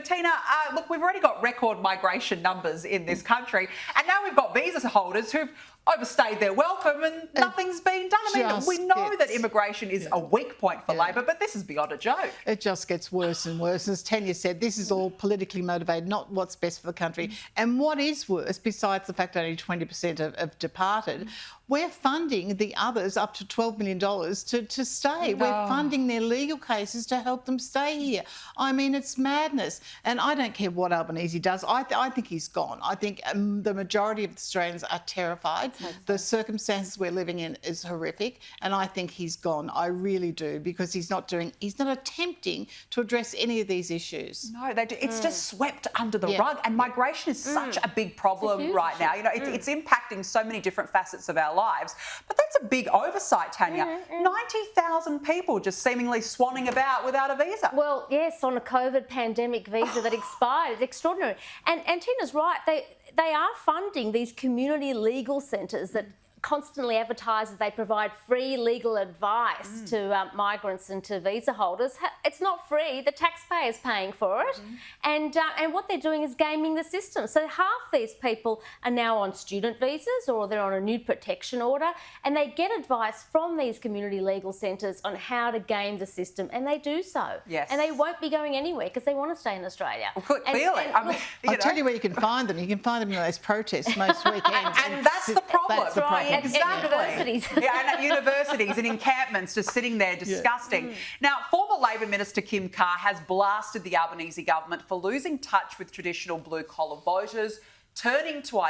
Teena, look, we've already got record migration numbers in this country, and now we've got visa holders who've overstayed their welcome and nothing's been done. I mean, we know that immigration is a weak point for Labor, but this is beyond a joke. It just gets worse and worse. As Teena said, this is all politically motivated, not what's best for the country. And what is worse, besides the fact that only 20% have departed, we're funding the others up to $12 million to stay. We're funding their legal cases to help them stay here. I mean, it's madness. And I don't care what Albanese does. I think he's gone. I think the majority of Australians are terrified. The circumstances we're living in is horrific, and I think he's gone. I really do, because he's not attempting to address any of these issues. No, it's just swept under the rug, and migration is such a big problem right now. You know, it's impacting so many different facets of our lives, but that's a big oversight, Tanya. 90,000 people just seemingly swanning about without a visa. Well, yes, on a COVID pandemic visa that expired. It's extraordinary. And Tina's right. They are funding these community legal centres that constantly advertise that they provide free legal advice to migrants and to visa holders. It's not free. The taxpayer's paying for it. And what they're doing is gaming the system. So half these people are now on student visas, or they're on a new protection order, and they get advice from these community legal centres on how to game the system, and they do so. Yes. And they won't be going anywhere because they want to stay in Australia. Well, clearly. I'll tell you where you can find them. You can find them in those protests most weekends. and that's the problem. That's right. Exactly. At universities. And at universities and encampments, just sitting there disgusting. Now, former Labor Minister Kim Carr has blasted the Albanese government for losing touch with traditional blue-collar voters, turning to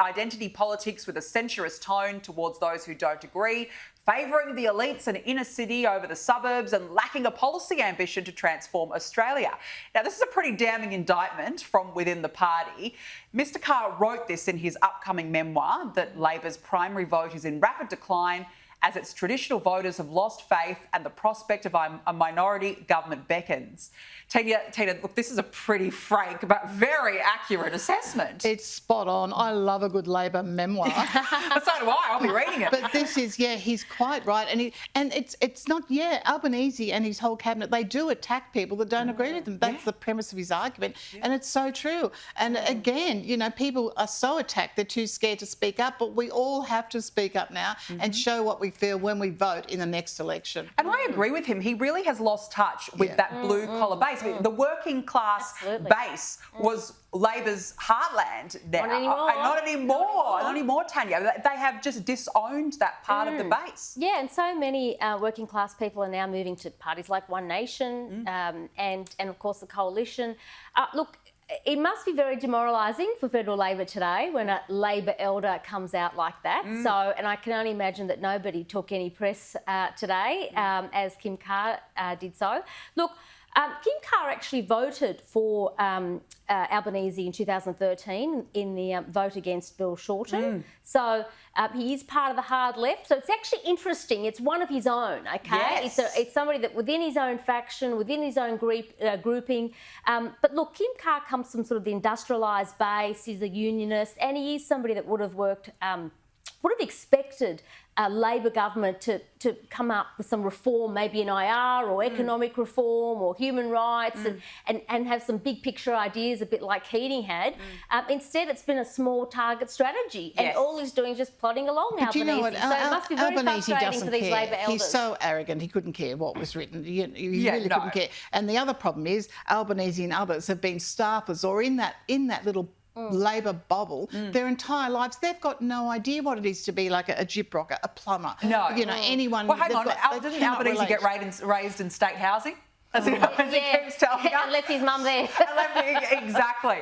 identity politics with a censorious tone towards those who don't agree, favouring the elites and inner city over the suburbs, and lacking a policy ambition to transform Australia. Now, this is a pretty damning indictment from within the party. Mr Carr wrote this in his upcoming memoir, that Labor's primary vote is in rapid decline as its traditional voters have lost faith and the prospect of a minority government beckons. Teena, look, this is a pretty frank but very accurate assessment. It's spot on. I love a good Labor memoir. So do I. I'll be reading it. But this is, he's quite right. And it's not, Albanese and his whole cabinet, they do attack people that don't agree with them. That's the premise of his argument. And it's so true. And again, you know, people are so attacked, they're too scared to speak up, but we all have to speak up now and show what we feel when we vote in the next election. And I agree with him. He really has lost touch with that blue-collar base. The working class base was Labor's heartland now. Not anymore, Tanya. They have just disowned that part of the base. Yeah, and so many working class people are now moving to parties like One Nation and of course the Coalition. Look, it must be very demoralising for federal Labor today when a Labor elder comes out like that. So, and I can only imagine that nobody took any press today, as Kim Carr did so. Look, Kim Carr actually voted for Albanese in 2013 in the vote against Bill Shorten. So he is part of the hard left. So it's actually interesting. It's one of his own, okay? Yes. It's somebody that within his own faction, within his own grouping. But look, Kim Carr comes from sort of the industrialised base. He's a unionist, and he is somebody that would have worked, would have expected a Labor government to come up with some reform, maybe in IR or economic reform or human rights, and have some big picture ideas, a bit like Keating had. Instead, it's been a small target strategy, and all he's doing is just plodding along. But you know what? So it must be very frustrating for these Labor elders. He's so arrogant, he couldn't care what was written. He really couldn't care. And the other problem is Albanese and others have been staffers or in that little Labor bubble their entire lives. They've got no idea what it is to be like a gyprocker, a plumber. No. You know, anyone. Well, hang on. Didn't Albanese get raised in state housing? As he keeps telling us. And left his mum there. Exactly.